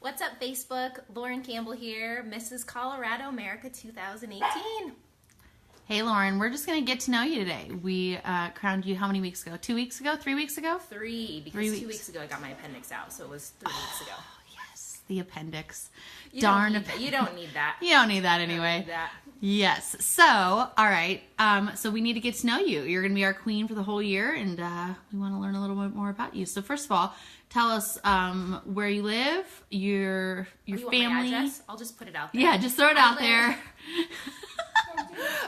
What's up, Facebook? Lauren Campbell here, Mrs. Colorado America 2018. Hey, Lauren, we're just going to get to know you today. We crowned you how many weeks ago? 2 weeks ago? 3 weeks ago? Three, because 2 weeks ago I got my appendix out, so it was 3 weeks ago. Yes, the appendix. You don't need that. You don't need that. You don't need that anyway. You don't need that. Yes. So, all right. So we need to get to know you. You're going to be our queen for the whole year, and we want to learn a little bit more about you. So first of all, tell us where you live, your family. Want my address? I'll just put it out there. Yeah, just throw it out there.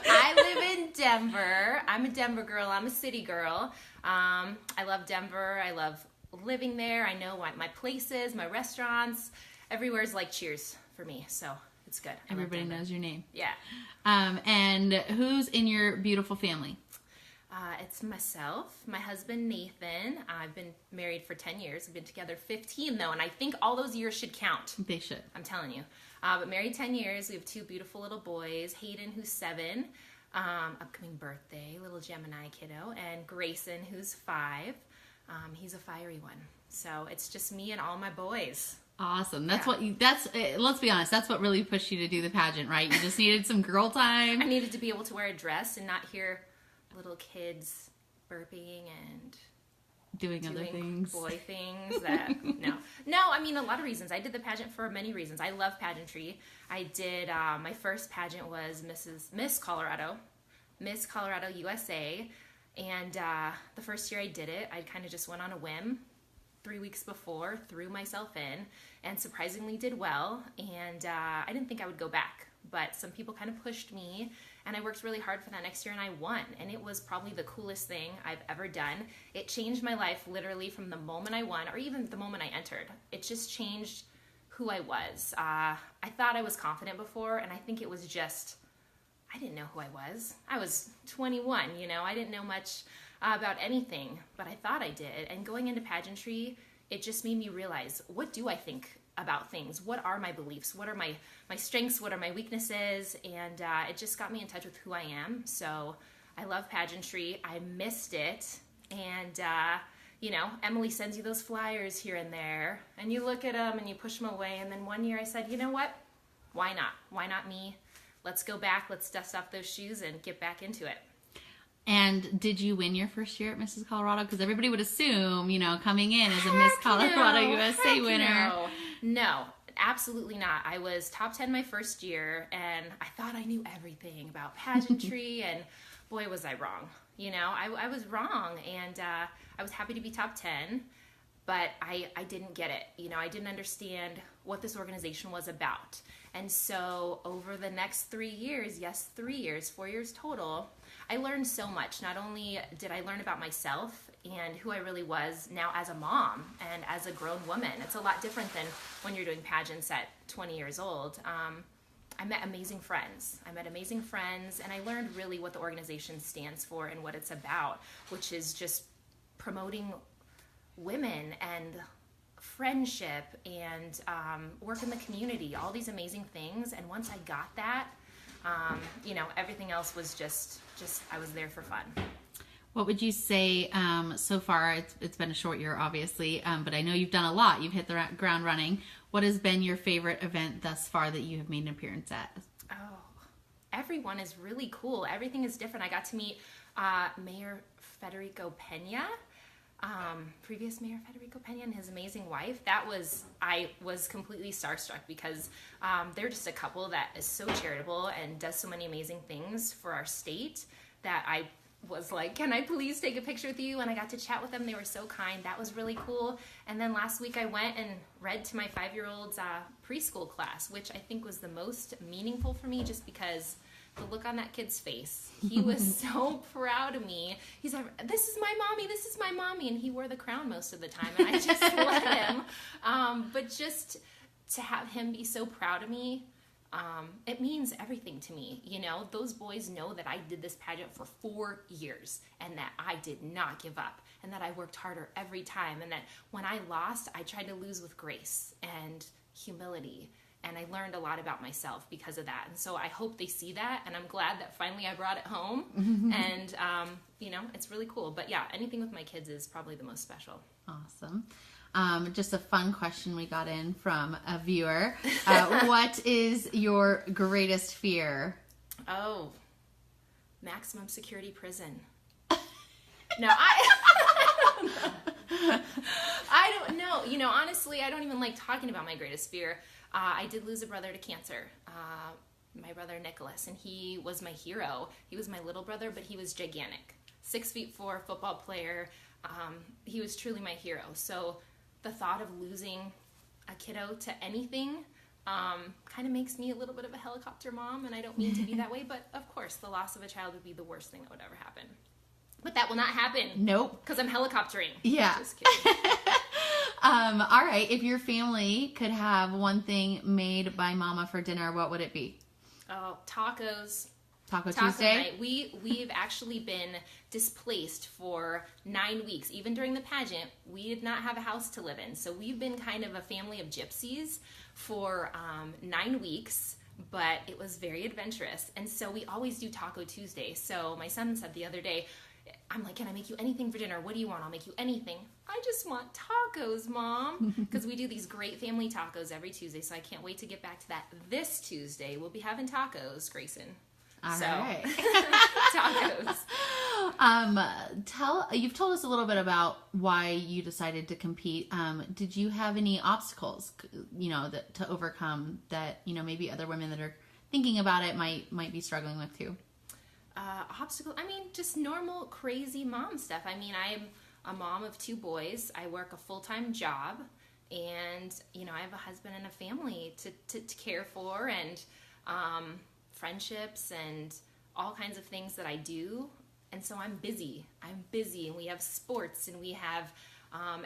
I live in Denver. I'm a Denver girl. I'm a city girl. I love Denver. I love living there. I know my places, my restaurants. Everywhere's like Cheers for me, so it's good. Everybody knows your name. Yeah. And who's in your beautiful family? It's myself, my husband Nathan. I've been married for 10 years. We've been together 15 though, and I think all those years should count. They should. I'm telling you. But married 10 years. We have 2 beautiful little boys, Hayden, who's 7, upcoming birthday, little Gemini kiddo, and Grayson, who's 5. He's a fiery one. So it's just me and all my boys. Awesome. Let's be honest, that's what really pushed you to do the pageant, right? You just needed some girl time. I needed to be able to wear a dress and not hear little kids burping and doing other things. Boy things that, no, I mean, a lot of reasons. I did the pageant for many reasons. I love pageantry. I did, my first pageant was Miss Colorado USA. And the first year I did it, I kind of just went on a whim. 3 weeks before, threw myself in, and surprisingly did well. And I didn't think I would go back, but some people kind of pushed me, and I worked really hard for that next year, and I won. And it was probably the coolest thing I've ever done. It changed my life literally from the moment I won, or even the moment I entered. It just changed who I was. I thought I was confident before, and I think it was just, I didn't know who I was. I was 21, I didn't know much about anything, but I thought I did. And going into pageantry, it just made me realize, what do I think about things? What are my beliefs? What are my strengths? What are my weaknesses? And it just got me in touch with who I am. So I love pageantry. I missed it. And, Emily sends you those flyers here and there, and you look at them and you push them away. And then one year I said, you know what? Why not? Why not me? Let's go back. Let's dust off those shoes and get back into it. And did you win your first year at Mrs. Colorado? Because everybody would assume, coming in as a Miss Colorado USA winner. No, absolutely not. I was top 10 my first year, and I thought I knew everything about pageantry, and boy, was I wrong. I was wrong, and I was happy to be top 10, but I didn't get it. I didn't understand what this organization was about. And so over the next 3 years, 3 years, 4 years total, I learned so much. Not only did I learn about myself and who I really was now as a mom and as a grown woman. It's a lot different than when you're doing pageants at 20 years old. I met amazing friends. And I learned really what the organization stands for and what it's about, which is just promoting women and friendship and work in the community, all these amazing things. And once I got that, everything else was just I was there for fun. What would you say so far? It's been a short year, obviously, but I know you've done a lot. You've hit the ground running. What has been your favorite event thus far that you have made an appearance at? Oh, everyone is really cool. Everything is different. I got to meet Mayor Federico Pena. Previous Mayor Federico Pena and his amazing wife. I was completely starstruck because they're just a couple that is so charitable and does so many amazing things for our state that I was like, can I please take a picture with you? And I got to chat with them. They were so kind. That was really cool. And then last week I went and read to my 5-year-old's preschool class, which I think was the most meaningful for me just because the look on that kid's face. He was so proud of me. He's like, this is my mommy, and he wore the crown most of the time, and I just let him. But just to have him be so proud of me, it means everything to me. Those boys know that I did this pageant for 4 years, and that I did not give up, and that I worked harder every time, and that when I lost, I tried to lose with grace and humility. And I learned a lot about myself because of that. And so I hope they see that. And I'm glad that finally I brought it home. And, it's really cool. But yeah, anything with my kids is probably the most special. Awesome. Just a fun question we got in from a viewer. What is your greatest fear? Oh, maximum security prison. No, I don't know. You know, honestly, I don't even like talking about my greatest fear. I did lose a brother to cancer. My brother Nicholas, and he was my hero. He was my little brother, but he was gigantic. 6'4" football player. He was truly my hero. So the thought of losing a kiddo to anything kind of makes me a little bit of a helicopter mom, and I don't mean to be that way, but of course the loss of a child would be the worst thing that would ever happen. But that will not happen. Nope. Because I'm helicoptering. Yeah. Just kidding. All right. If your family could have one thing made by Mama for dinner, what would it be? Oh, tacos. Taco Tuesday? Night. We've actually been displaced for 9 weeks. Even during the pageant, we did not have a house to live in. So we've been kind of a family of gypsies for 9 weeks, but it was very adventurous. And so we always do Taco Tuesday. So my son said the other day, I'm like, can I make you anything for dinner? What do you want? I'll make you anything. I just want tacos, Mom. Because we do these great family tacos every Tuesday. So I can't wait to get back to that this Tuesday. We'll be having tacos, Grayson. All right. Tacos. You've told us a little bit about why you decided to compete. Did you have any obstacles, to overcome that, maybe other women that are thinking about it might be struggling with too? Obstacle, just normal crazy mom stuff. I'm a mom of 2 boys. I work a full-time job, and I have a husband and a family to care for, and friendships and all kinds of things that I do. And so I'm busy, and we have sports, and we have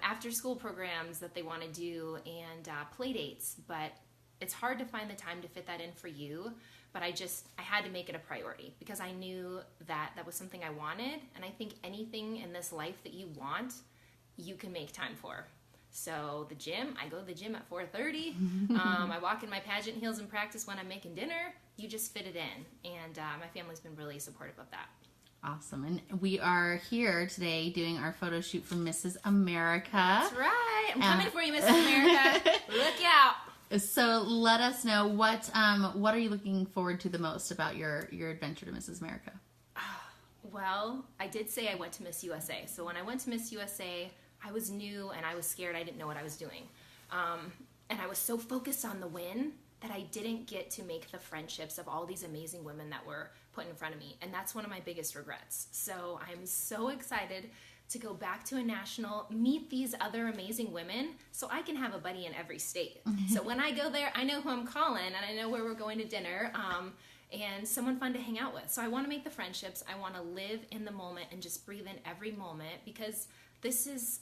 after-school programs that they want to do, and play dates. But it's hard to find the time to fit that in for you. But I had to make it a priority because I knew that was something I wanted. And I think anything in this life that you want, you can make time for. So the gym, I go to the gym at 4:30. I walk in my pageant heels and practice when I'm making dinner. You just fit it in. And my family's been really supportive of that. Awesome. And we are here today doing our photo shoot for Mrs. America. That's right. I'm coming for you, Mrs. America. Look out. So let us know what are you looking forward to the most about your adventure to Mrs. America? Well, I did say I went to Miss USA. So when I went to Miss USA, I was new and I was scared. I didn't know what I was doing. And I was so focused on the win that I didn't get to make the friendships of all these amazing women that were put in front of me. And that's one of my biggest regrets. So I'm so excited to go back to a national, meet these other amazing women so I can have a buddy in every state. So when I go there, I know who I'm calling and I know where we're going to dinner and someone fun to hang out with. So I want to make the friendships. I want to live in the moment and just breathe in every moment because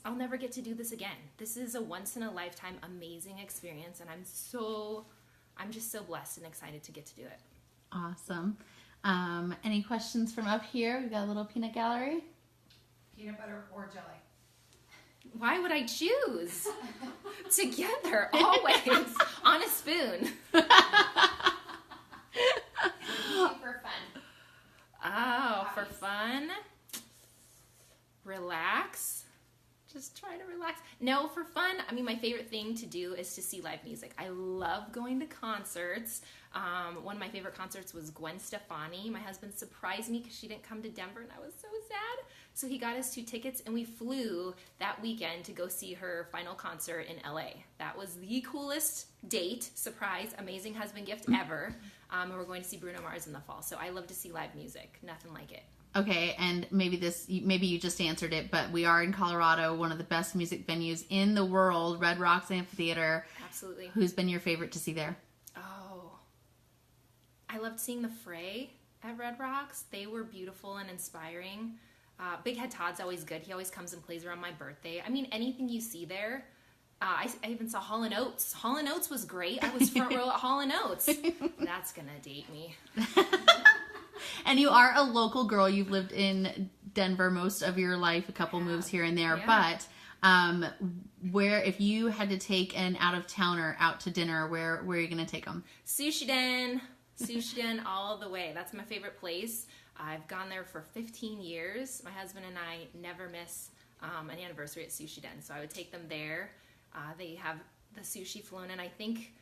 I'll never get to do this again. This is a once in a lifetime amazing experience and I'm just so blessed and excited to get to do it. Awesome. Any questions from up here? We've got a little peanut gallery. Peanut butter or jelly? Why would I choose? Together, always, on a spoon. For fun. Oh, for fun? Relax. Just try to relax. No, for fun, my favorite thing to do is to see live music. I love going to concerts. One of my favorite concerts was Gwen Stefani. My husband surprised me because she didn't come to Denver, and I was so sad. So he got us 2 tickets, and we flew that weekend to go see her final concert in LA. That was the coolest date, surprise, amazing husband gift ever. And we're going to see Bruno Mars in the fall. So I love to see live music. Nothing like it. Okay, and maybe you just answered it, but we are in Colorado, one of the best music venues in the world, Red Rocks Amphitheater. Absolutely. Who's been your favorite to see there? Oh, I loved seeing the Fray at Red Rocks. They were beautiful and inspiring. Big Head Todd's always good. He always comes and plays around my birthday. Anything you see there. I even saw Hall & Oates. Hall & Oates was great. I was front row at Hall & Oates. That's going to date me. And you are a local girl. You've lived in Denver most of your life, a couple moves here and there. Yeah. But if you had to take an out-of-towner out to dinner, where are you going to take them? Sushi Den. Sushi Den all the way. That's my favorite place. I've gone there for 15 years. My husband and I never miss an anniversary at Sushi Den. So I would take them there. They have the sushi flown in, I think,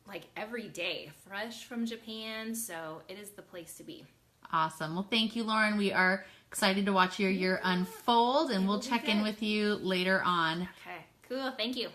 like every day, fresh from Japan. So it is the place to be. Awesome. Well, thank you, Lauren. We are excited to watch your year unfold, and we'll check in with you later on. Okay, cool. Thank you.